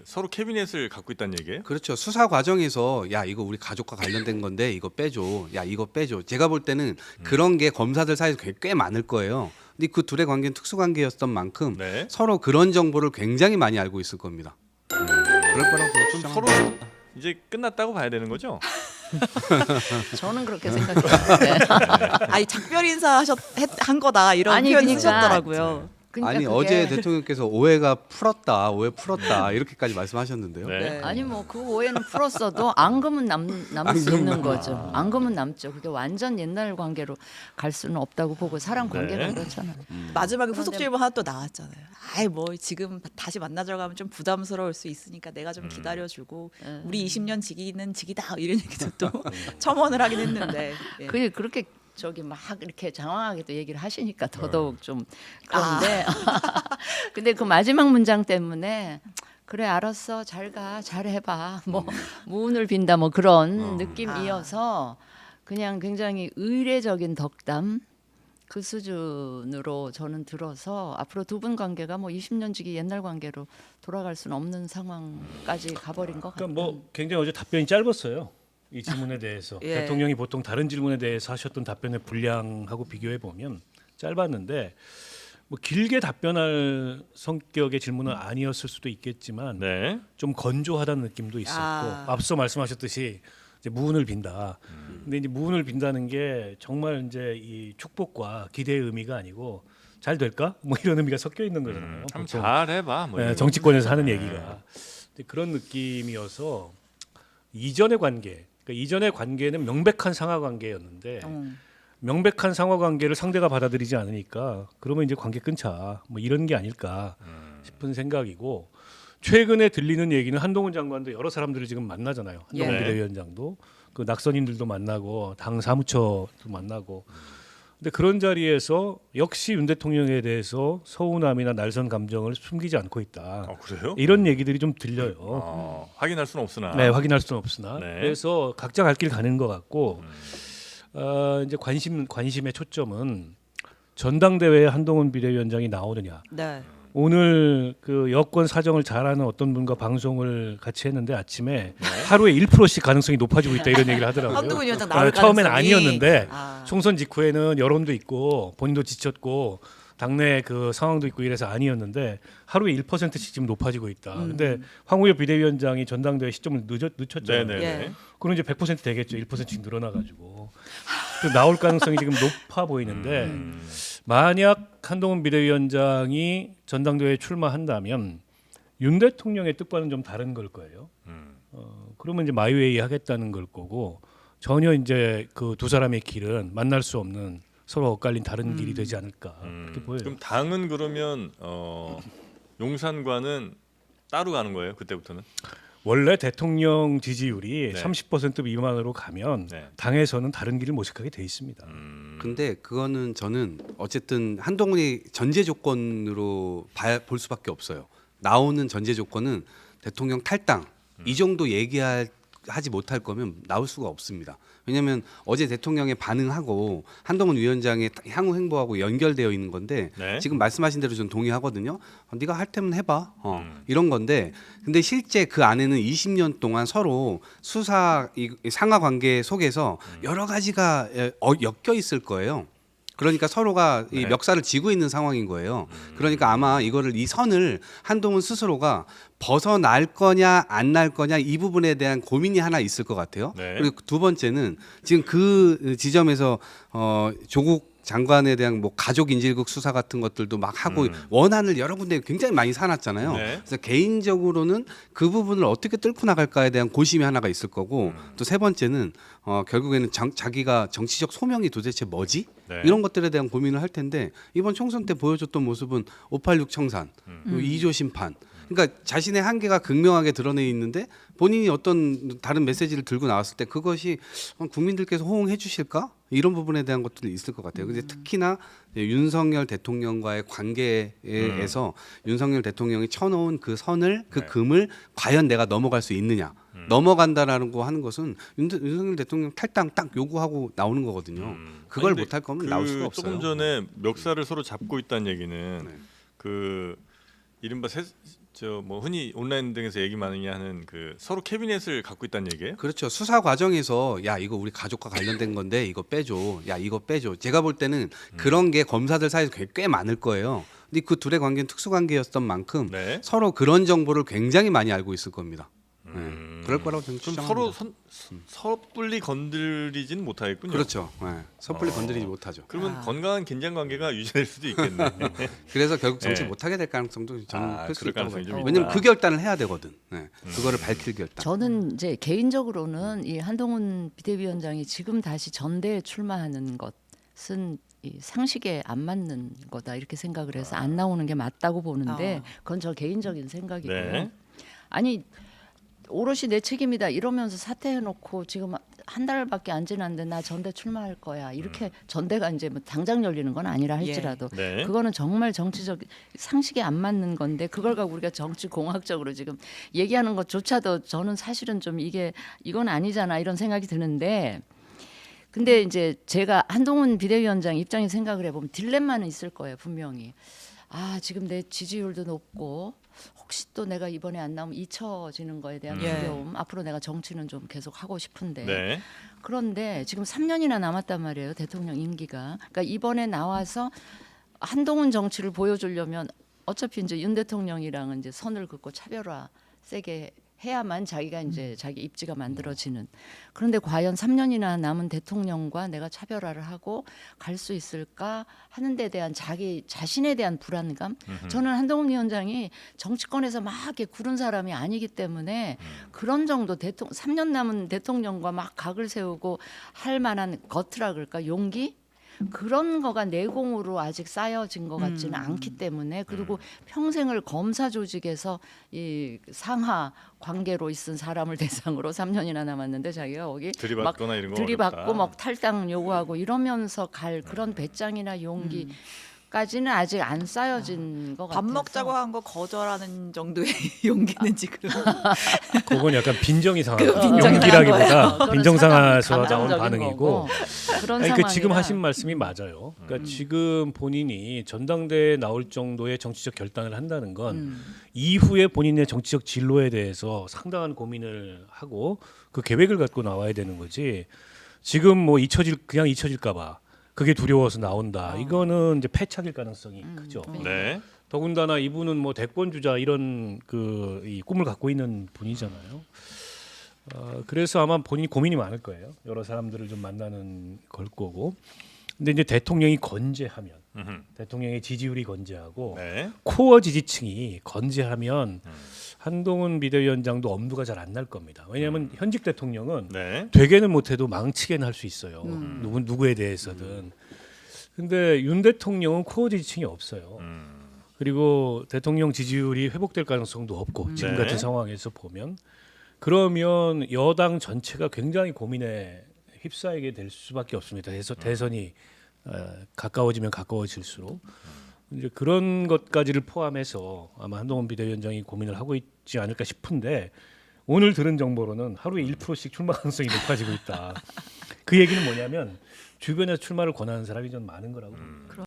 서로 캐비넷을 갖고 있다는 얘기예요? 그렇죠. 수사 과정에서 야 이거 우리 가족과 관련된 건데 이거 빼줘. 야 이거 빼줘. 제가 볼 때는 그런 게 검사들 사이에서 꽤 많을 거예요. 근데 그 둘의 관계는 특수관계였던 만큼 네. 서로 그런 정보를 굉장히 많이 알고 있을 겁니다. 그럴 거라고 그럼 추정합니다. 서로 이제 끝났다고 봐야 되는 거죠? 저는 그렇게 생각해요. 아니 작별 인사 한 거다 이런 아니, 표현 그러니까 쓰셨더라고요. 그러니까 아니 그게- 어제 대통령께서 오해 풀었다 이렇게까지 말씀하셨는데요. 네. 아니 뭐 그 오해는 풀었어도 앙금은 남을 수 있는 앙금만. 거죠. 앙금은 남죠. 그게 완전 옛날 관계로 갈 수는 없다고 보고 사람 관계가 네. 그렇잖아요. 마지막에 후속 그런데- 질문 하나 또 나왔잖아요. 아이 뭐 지금 다시 만나자고 하면 좀 부담스러울 수 있으니까 내가 좀 기다려주고 우리 20년 지기는 지기다 이런 얘기도 또 첨언을 하긴 했는데. 예. 그렇게 저기 막 이렇게 장황하게도 얘기를 하시니까 더더욱 좀 그런데 근데 그 마지막 문장 때문에 그래 알았어 잘 가 잘 해봐 뭐 무운을 빈다 뭐 그런 느낌이어서 그냥 굉장히 의례적인 덕담 그 수준으로 저는 들어서 앞으로 두 분 관계가 뭐 20년 지기 옛날 관계로 돌아갈 수는 없는 상황까지 가버린 것 같아요. 그러니까 뭐 굉장히 어제 답변이 짧았어요. 이 질문에 대해서 예. 대통령이 보통 다른 질문에 대해서 하셨던 답변의 분량하고 비교해 보면 짧았는데 뭐 길게 답변할 성격의 질문은 아니었을 수도 있겠지만 네. 좀 건조하다는 느낌도 있었고 앞서 말씀하셨듯이 이제 무운을 빈다. 근데 이제 무운을 빈다는 게 정말 이제 이 축복과 기대의 의미가 아니고 잘 될까? 뭐 이런 의미가 섞여 있는 거잖아요. 참 보통. 잘해봐. 뭐 네, 이런 정치권에서 하는 얘기가 근데 그런 느낌이어서 이전의 관계, 그러니까 이전의 관계는 명백한 상하 관계였는데 명백한 상하 관계를 상대가 받아들이지 않으니까 그러면 이제 관계 끊자 뭐 이런 게 아닐까 싶은 생각이고 최근에 들리는 얘기는 한동훈 장관도 여러 사람들을 지금 만나잖아요. 한동훈 예. 비대위원장도 그 낙선인들도 만나고 당 사무처도 만나고. 근데 그런 자리에서 역시 윤 대통령에 대해서 서운함이나 날선 감정을 숨기지 않고 있다. 그래요? 이런 얘기들이 좀 들려요. 확인할 수는 없으나. 네, 확인할 수는 없으나. 네. 그래서 각자 갈 길 가는 것 같고 이제 관심의 초점은 전당대회에 한동훈 비대위원장이 나오느냐. 네. 오늘 그 여권 사정을 잘 아는 어떤 분과 방송을 같이 했는데 아침에 하루에 1%씩 가능성이 높아지고 있다 이런 얘기를 하더라고요. 한동훈 위원장 나올 처음엔 가능성이. 아니었는데 아. 총선 직후에는 여론도 있고 본인도 지쳤고 당내 그 상황도 있고 이래서 아니었는데 하루에 1%씩 지금 높아지고 있다. 근데 황우여 비대위원장이 전당대회 시점을 늦췄잖아요. 네네네. 예. 그럼 이제 100% 되겠죠. 1%씩 늘어나가지고 또 나올 가능성이 지금 높아 보이는데 만약 한동훈 비대위원장이 전당대회에 출마한다면 윤 대통령의 뜻과는 좀 다른 걸 거예요. 그러면 이제 마이웨이 하겠다는 걸 거고 전혀 이제 그 두 사람의 길은 만날 수 없는 서로 엇갈린 다른 길이 되지 않을까 그렇게 보여요. 그럼 당은 그러면 용산과는 따로 가는 거예요? 그때부터는? 원래 대통령 지지율이 네. 30% 미만으로 가면 네. 당에서는 다른 길을 모색하게 돼 있습니다. 근데 그거는 저는 어쨌든 한동훈이 전제 조건으로 볼 수밖에 없어요. 나오는 전제 조건은 대통령 탈당 이 정도 얘기하지 못할 거면 나올 수가 없습니다. 왜냐하면 어제 대통령의 반응하고 한동훈 위원장의 향후 행보하고 연결되어 있는 건데 네. 지금 말씀하신 대로 전 동의하거든요. 네가 할 테면 해봐. 이런 건데 근데 실제 그 안에는 20년 동안 서로 수사 상하 관계 속에서 여러 가지가 엮여 있을 거예요. 그러니까 서로가 이 네. 멱살을 쥐고 있는 상황인 거예요. 그러니까 아마 이 선을 한동훈 스스로가 벗어날 거냐 안 날 거냐 이 부분에 대한 고민이 하나 있을 것 같아요. 네. 그리고 두 번째는 지금 그 지점에서 조국 장관에 대한 뭐 가족 인질극 수사 같은 것들도 막 하고 원안을 여러 군데 굉장히 많이 사놨잖아요. 네. 그래서 개인적으로는 그 부분을 어떻게 뚫고 나갈까에 대한 고심이 하나가 있을 거고 또 세 번째는 결국에는 자기가 정치적 소명이 도대체 뭐지? 네. 이런 것들에 대한 고민을 할 텐데 이번 총선 때 보여줬던 모습은 586 청산, 2조 심판. 그러니까 자신의 한계가 극명하게 드러내 있는데 본인이 어떤 다른 메시지를 들고 나왔을 때 그것이 국민들께서 호응해 주실까? 이런 부분에 대한 것들이 있을 것 같아요. 근데 특히나 윤석열 대통령과의 관계에서 윤석열 대통령이 쳐놓은 그 선을 그 네. 금을 과연 내가 넘어갈 수 있느냐? 넘어간다라는 거 하는 것은 윤석열 대통령 탈당 딱 요구하고 나오는 거거든요. 그걸 아니, 근데 못할 거면 나올 수가 없어요. 조금 전에 멱살을 서로 잡고 있다는 얘기는 네. 그 이른바 저 뭐 흔히 온라인 등에서 얘기 많이 하는 그 서로 캐비넷을 갖고 있다는 얘기예요? 그렇죠. 수사 과정에서 야 이거 우리 가족과 관련된 건데 이거 빼줘. 야 이거 빼줘. 제가 볼 때는 그런 게 검사들 사이에서 꽤 많을 거예요. 근데 그 둘의 관계는 특수관계였던 만큼 네. 서로 그런 정보를 굉장히 많이 알고 있을 겁니다. 그럴 거라고 저는 그럼 추정합니다. 서로 섣불리 건드리지는 못하겠군요. 그렇죠. 섣불리 건드리지 못하죠. 그러면 건강한 긴장 관계가 유지될 수도 있겠네. 그래서 결국 정치 네. 못하게 될 가능성도 저는 클 수 그럴 있다고 가능성이 봐요. 좀 왜냐면 있다. 그 결단을 해야 되거든. 그거를 밝힐 결단. 저는 이제 개인적으로는 이 한동훈 비대위원장이 지금 다시 전대에 출마하는 것은 이 상식에 안 맞는 거다 이렇게 생각을 해서 안 나오는 게 맞다고 보는데 그건 저 개인적인 생각이고요. 네. 아니 오롯이 내 책임이다 이러면서 사퇴해놓고 지금 한 달밖에 안 지났는데 나 전대 출마할 거야 이렇게 전대가 이제 뭐 당장 열리는 건 아니라 할지라도 네. 그거는 정말 정치적 상식에 안 맞는 건데 그걸 갖고 우리가 정치 공학적으로 지금 얘기하는 것조차도 저는 사실은 좀 이건 아니잖아 이런 생각이 드는데 근데 이제 제가 한동훈 비대위원장 입장에 생각을 해보면 딜레마는 있을 거예요 분명히. 아 지금 내 지지율도 높고 혹시 또 내가 이번에 안 나오면 잊혀지는 거에 대한 두려움. 앞으로 내가 정치는 좀 계속 하고 싶은데. 네. 그런데 지금 3년이나 남았단 말이에요 대통령 임기가. 그러니까 이번에 나와서 한동훈 정치를 보여주려면 어차피 이제 윤 대통령이랑은 이제 선을 긋고 차별화 세게 해야만 자기가 이제 자기 입지가 만들어지는. 그런데 과연 3년이나 남은 대통령과 내가 차별화를 하고 갈 수 있을까 하는 데 대한 자기 자신에 대한 불안감. 저는 한동훈 위원장이 정치권에서 막 이렇게 구른 사람이 아니기 때문에 그런 정도 3년 남은 대통령과 막 각을 세우고 할 만한 거트라 그럴까 용기 그런 거가 내공으로 아직 쌓여진 것 같지는 않기 때문에 그리고 평생을 검사 조직에서 이 상하 관계로 있은 사람을 대상으로 3년이나 남았는데 자기가 거기 들이받거나 이런 거 들이받고 어렵다. 막 탈당 요구하고 이러면서 갈 그런 배짱이나 용기 까지는 아직 안 쌓여진 것 밥 같아서 먹자고 한 거 거절하는 정도의 용기는 지금 그건 약간 빈정이 상한 그 빈정이 용기라기보다 상한 거예요. 빈정 상해서 그건 나온 감정적인 반응이고 거고. 그런 아니, 그 지금 상황이라. 하신 말씀이 맞아요. 그러니까 지금 본인이 전당대회에 나올 정도의 정치적 결단을 한다는 건 이후에 본인의 정치적 진로에 대해서 상당한 고민을 하고 그 계획을 갖고 나와야 되는 거지. 지금 뭐 그냥 잊혀질까봐 그게 두려워서 나온다. 이거는 이제 패착일 가능성이 크죠. 네. 더군다나 이분은 뭐 대권 주자 이런 이 꿈을 갖고 있는 분이잖아요. 그래서 아마 본인이 고민이 많을 거예요. 여러 사람들을 좀 만나는 걸 거고. 근데 이제 대통령이 건재하면, 대통령의 지지율이 건재하고 네. 코어 지지층이 건재하면 한동훈 비대위원장도 엄두가 잘 안 날 겁니다. 왜냐하면 현직 대통령은 네. 되게는 못해도 망치게는 할 수 있어요. 누구에 대해서든. 근데 윤 대통령은 코어 지지층이 없어요. 그리고 대통령 지지율이 회복될 가능성도 없고 지금 네. 같은 상황에서 보면 그러면 여당 전체가 굉장히 고민에 휩싸이게 될 수밖에 없습니다. 그래서 대선이 가까워지면 가까워질수록 이제 그런 것까지를 포함해서 아마 한동훈 비대위원장이 고민을 하고 있지 않을까 싶은데 오늘 들은 정보로는 하루에 1%씩 출마 가능성이 높아지고 있다. 그 얘기는 뭐냐면 주변에서 출마를 권하는 사람이 좀 많은 거라고 봅니다.